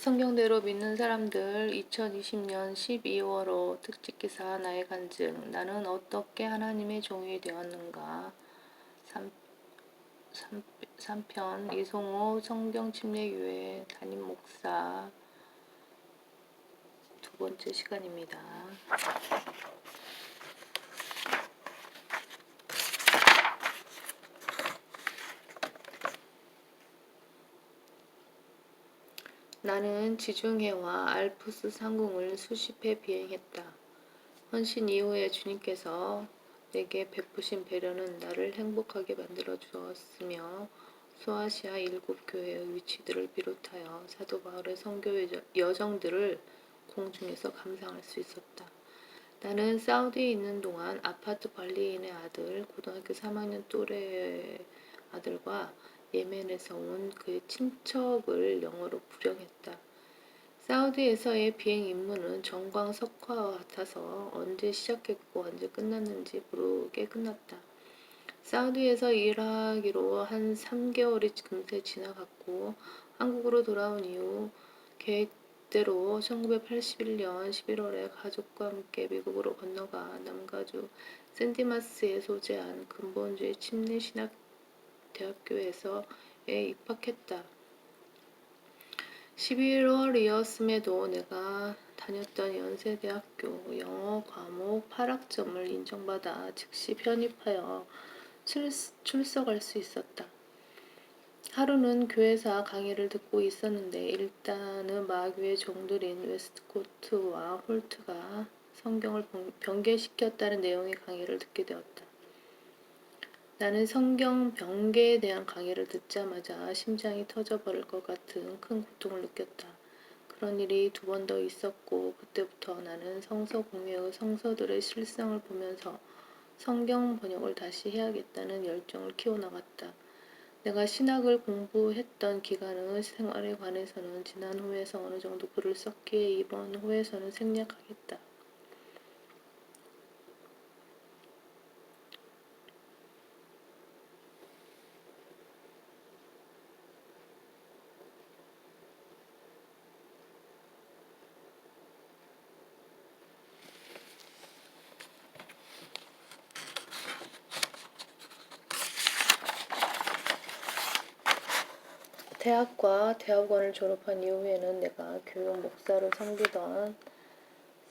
성경대로 믿는 사람들 2020년 12월호 특집기사 나의 간증 나는 어떻게 하나님의 종이 되었는가 3편 이송호 성경침례교회 담임 목사 두 번째 시간입니다. 나는 지중해와 알프스 상공을 수십 회 비행했다. 헌신 이후에 주님께서 내게 베푸신 배려는 나를 행복하게 만들어 주었으며 소아시아 7교회의 위치들을 비롯하여 사도 바울의 선교 여정들을 공중에서 감상할 수 있었다. 나는 사우디에 있는 동안 아파트 관리인의 아들, 고등학교 3학년 또래의 아들과 예멘에서 온 그의 친척을 영어로 불영했다. 사우디에서의 비행 임무는 정광석화와 같아서 언제 시작했고 언제 끝났는지 모르게 끝났다. 사우디에서 일하기로 한 3개월이 금세 지나갔고 한국으로 돌아온 이후 계획대로 1981년 11월에 가족과 함께 미국으로 건너가 남가주 샌디마스에 소재한 근본주의 침례신학대학교에서 입학했다. 11월이었음에도 내가 다녔던 연세대학교 영어 과목 8학점을 인정받아 즉시 편입하여 출석할 수 있었다. 하루는 교회사 강의를 듣고 있었는데 일단은 마귀의 종들인 웨스트코트와 홀트가 성경을 변개시켰다는 내용의 강의를 듣게 되었다. 나는 성경 변개에 대한 강의를 듣자마자 심장이 터져버릴 것 같은 큰 고통을 느꼈다. 그런 일이 2번 더 있었고 그때부터 나는 성서 공회의 성서들의 실상을 보면서 성경 번역을 다시 해야겠다는 열정을 키워나갔다. 내가 신학을 공부했던 기간의 생활에 관해서는 지난 호에서 어느 정도 글을 썼기에 이번 호에서는 생략하겠다. 대학과 대학원을 졸업한 이후에는 내가 교육 목사로 섬기던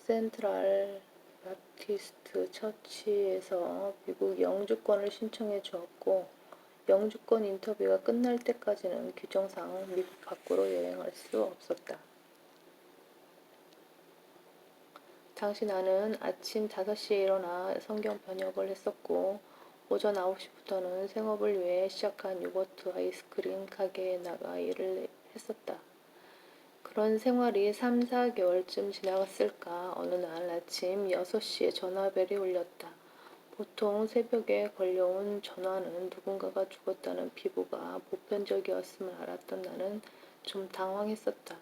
센트럴 바티스트 처치에서 미국 영주권을 신청해 주었고 영주권 인터뷰가 끝날 때까지는 규정상 미국 밖으로 여행할 수 없었다. 당시 나는 아침 5시에 일어나 성경 번역을 했었고 오전 9시부터는 생업을 위해 시작한 요거트 아이스크림 가게에 나가 일을 했었다. 그런 생활이 3, 4개월쯤 지나갔을까 어느 날 아침 6시에 전화벨이 울렸다. 보통 새벽에 걸려온 전화는 누군가가 죽었다는 비보가 보편적이었음을 알았던 나는 좀 당황했었다.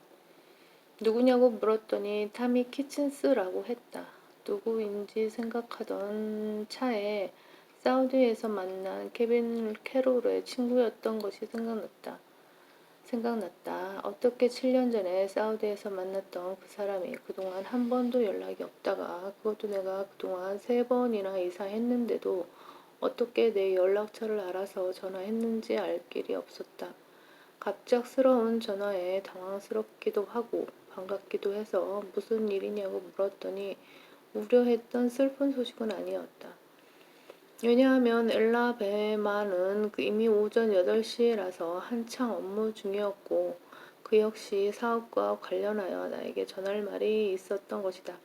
누구냐고 물었더니 타미 키친스라고 했다. 누구인지 생각하던 차에 사우디에서 만난 케빈 캐롤의 친구였던 것이 생각났다. 어떻게 7년 전에 사우디에서 만났던 그 사람이 그동안 한 번도 연락이 없다가 그것도 내가 그동안 3번이나 이상했는데도 어떻게 내 연락처를 알아서 전화했는지 알 길이 없었다. 갑작스러운 전화에 당황스럽기도 하고 반갑기도 해서 무슨 일이냐고 물었더니 우려했던 슬픈 소식은 아니었다. 왜냐하면 엘라베마는 이미 오전 8시라서 한창 업무 중이었고 그 역시 사업과 관련하여 나에게 전할 말이 있었던 것이다.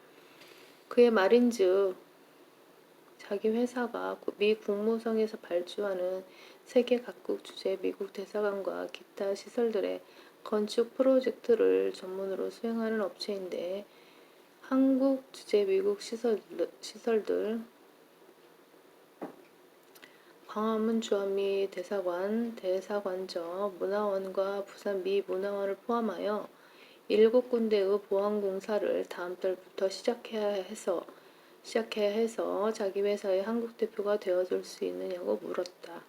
그의 말인즉 자기 회사가 미 국무성에서 발주하는 세계 각국 주재 미국 대사관과 기타 시설들의 건축 프로젝트를 전문으로 수행하는 업체인데 한국 주재 미국 시설들 광화문 주한미 대사관, 대사관저, 문화원과 부산 미 문화원을 포함하여 7군데의 보안 공사를 다음 달부터 시작해야 해서 자기 회사의 한국 대표가 되어줄 수 있느냐고 물었다.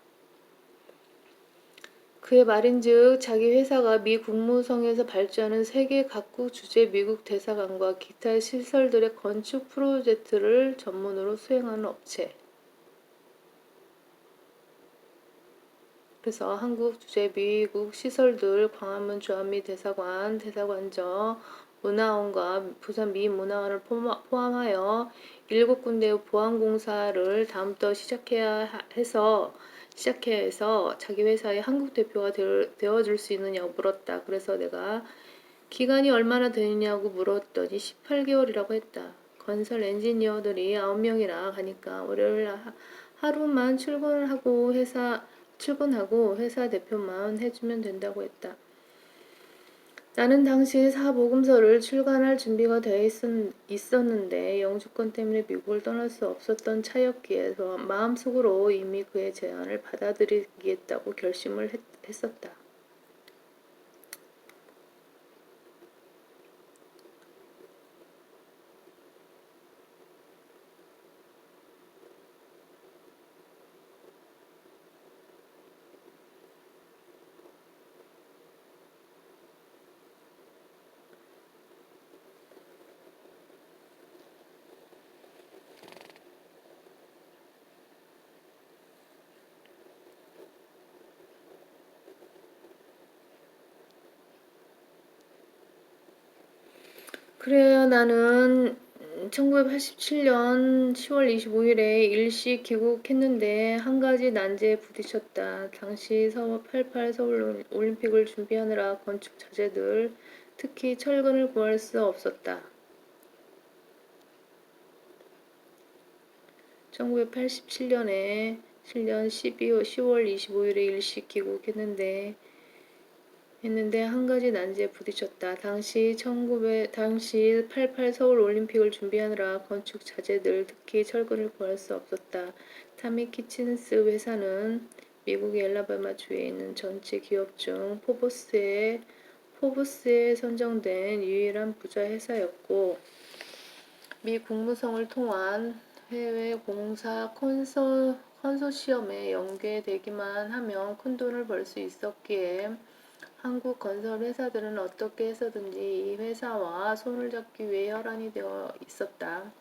그의 말인즉 자기 회사가 미 국무성에서 발주하는 세계 각국 주재 미국 대사관과 기타 시설들의 건축 프로젝트를 전문으로 수행하는 업체. 그래서 한국 주재 미국 시설들 광화문 주한미 대사관, 대사관저, 문화원과 부산 미 문화원을 포함하여 7군데의 보안공사를 다음부터 시작해야 해서 자기 회사의 한국 대표가 되어줄 수 있느냐고 물었다. 그래서 내가 기간이 얼마나 되느냐고 물었더니 18개월이라고 했다. 건설 엔지니어들이 9명이라 가니까 월요일 하루만 출근하고 회사 대표만 해주면 된다고 했다. 나는 당시 사보금서를 출간할 준비가 되어 있었는데 영주권 때문에 미국을 떠날 수 없었던 차였기에 마음속으로 이미 그의 제안을 받아들이겠다고 결심을 했었다. 그래요. 나는 1987년 10월 25일에 일시 귀국했는데 한 가지 난제에 부딪혔다. 당시 88 서울 올림픽을 준비하느라 건축 자재들, 특히 철근을 구할 수 없었다. 1987년에 10월 25일에 일시 귀국했는데 한 가지 난제에 부딪혔다. 당시 88 서울 올림픽을 준비하느라 건축 자재들, 특히 철근을 구할 수 없었다. 타미 키친스 회사는 미국의 엘라바마주에 있는 전체 기업 중 포브스에 선정된 유일한 부자 회사였고, 미 국무성을 통한 해외 공사 컨소시엄에 연계되기만 하면 큰돈을 벌 수 있었기에 한국 건설 회사들은 어떻게 해서든지 이 회사와 손을 잡기 위해 혈안이 되어 있었다.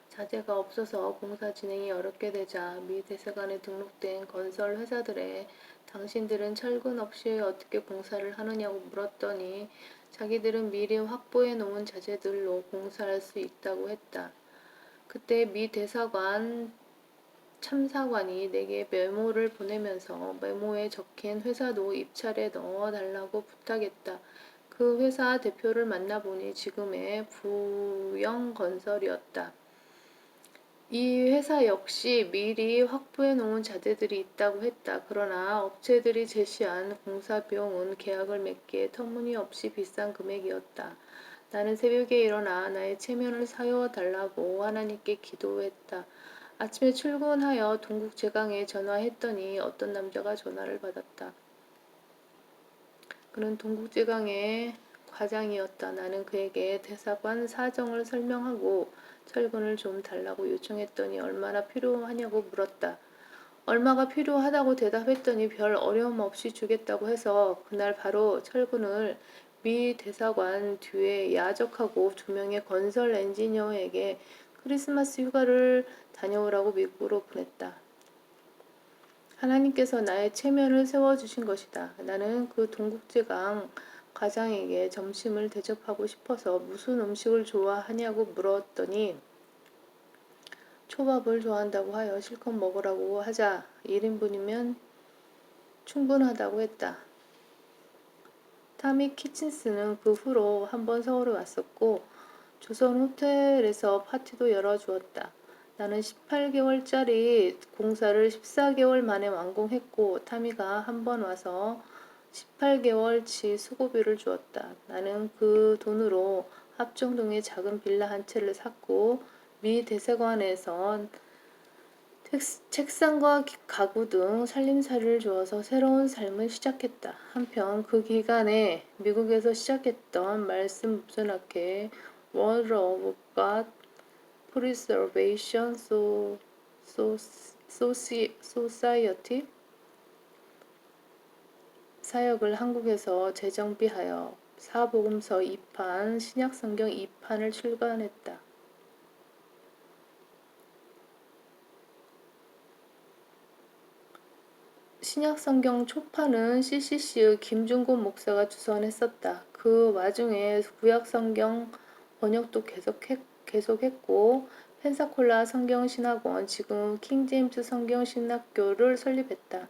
자재가 없어서 공사 진행이 어렵게 되자 미 대사관에 등록된 건설 회사들에 당신들은 철근 없이 어떻게 공사를 하느냐고 물었더니 자기들은 미리 확보해 놓은 자재들로 공사할 수 있다고 했다. 그때 미 대사관 참사관이 내게 메모를 보내면서 메모에 적힌 회사도 입찰에 넣어달라고 부탁했다. 그 회사 대표를 만나보니 지금의 부영건설이었다. 이 회사 역시 미리 확보해 놓은 자재들이 있다고 했다. 그러나 업체들이 제시한 공사 비용은 계약을 맺기에 터무니없이 비싼 금액이었다. 나는 새벽에 일어나 나의 체면을 사여달라고 하나님께 기도했다. 아침에 출근하여 동국제강에 전화했더니 어떤 남자가 전화를 받았다. 그는 동국제강의 과장이었다. 나는 그에게 대사관 사정을 설명하고 철근을 좀 달라고 요청했더니 얼마나 필요하냐고 물었다. 얼마가 필요하다고 대답했더니 별 어려움 없이 주겠다고 해서 그날 바로 철근을 미 대사관 뒤에 야적하고 2명의 건설 엔지니어에게 크리스마스 휴가를 다녀오라고 미국으로 보냈다. 하나님께서 나의 체면을 세워주신 것이다. 나는 그 동국제강 과장에게 점심을 대접하고 싶어서 무슨 음식을 좋아하냐고 물었더니 초밥을 좋아한다고 하여 실컷 먹으라고 하자 1인분이면 충분하다고 했다. 타미 키친스는 그 후로 한번 서울에 왔었고 조선 호텔에서 파티도 열어주었다. 나는 18개월짜리 공사를 14개월 만에 완공했고 타미가 한번 와서 18개월치 수고비를 주었다. 나는 그 돈으로 합정동에 작은 빌라 한 채를 샀고 미 대사관에서 책상과 가구 등 살림살이를 주어서 새로운 삶을 시작했다. 한편 그 기간에 미국에서 시작했던 말씀 무전학회 Word of God Preservation Society 사역을 한국에서 재정비하여 사복음서 2판, 신약성경 2판을 출간했다. 신약성경 초판은 CCC의 김중곤 목사가 주선했었다. 그 와중에 구약성경 번역도 계속했고 펜사콜라 성경신학원, 지금 킹제임스 성경신학교를 설립했다.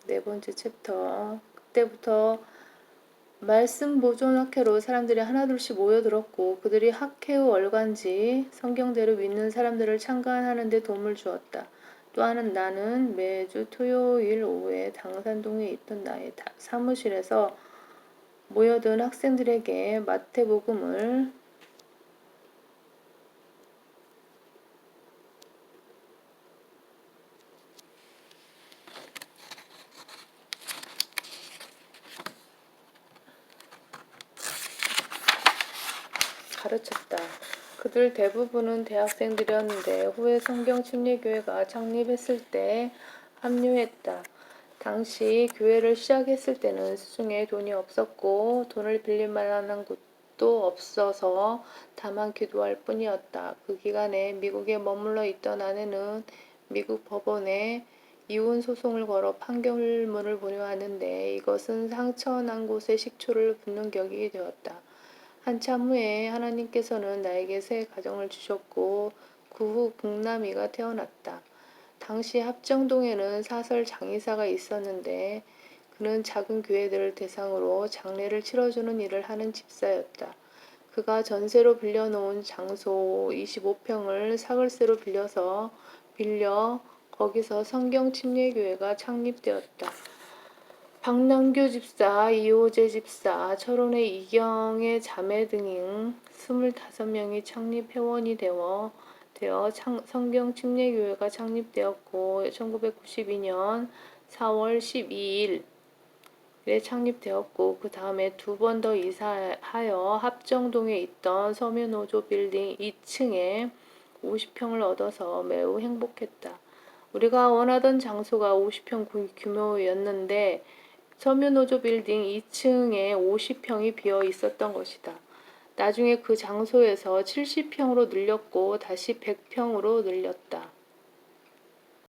네 번째 챕터. 그때부터 말씀 보존 학회로 사람들이 하나둘씩 모여들었고 그들이 학회의 월간지 성경대로 믿는 사람들을 참관하는 데 도움을 주었다. 또한 나는 매주 토요일 오후에 당산동에 있던 나의 사무실에서 모여든 학생들에게 마태복음을 가르쳤다. 그들 대부분은 대학생들이었는데 후에 성경침례교회가 창립했을 때 합류했다. 당시 교회를 시작했을 때는 수중에 돈이 없었고 돈을 빌릴 만한 곳도 없어서 다만 기도할 뿐이었다. 그 기간에 미국에 머물러 있던 아내는 미국 법원에 이혼 소송을 걸어 판결문을 보내왔는데 이것은 상처난 곳에 식초를 붓는 격이 되었다. 한참 후에 하나님께서는 나에게 새 가정을 주셨고 그 후 북남이가 태어났다. 당시 합정동에는 사설 장의사가 있었는데 그는 작은 교회들을 대상으로 장례를 치러주는 일을 하는 집사였다. 그가 전세로 빌려놓은 장소 25평을 사글세로 빌려 거기서 성경침례교회가 창립되었다. 박남규 집사, 이호재 집사, 철원의 이경의 자매 등 25명이 창립 회원이 되어 성경침례교회가 창립되었고 1992년 4월 12일에 창립되었고 그 다음에 두 번 더 이사하여 합정동에 있던 서면노조 빌딩 2층에 50평을 얻어서 매우 행복했다. 우리가 원하던 장소가 50평 규모였는데 서면노조 빌딩 2층에 50평이 비어 있었던 것이다. 나중에 그 장소에서 70평으로 늘렸고 다시 100평으로 늘렸다.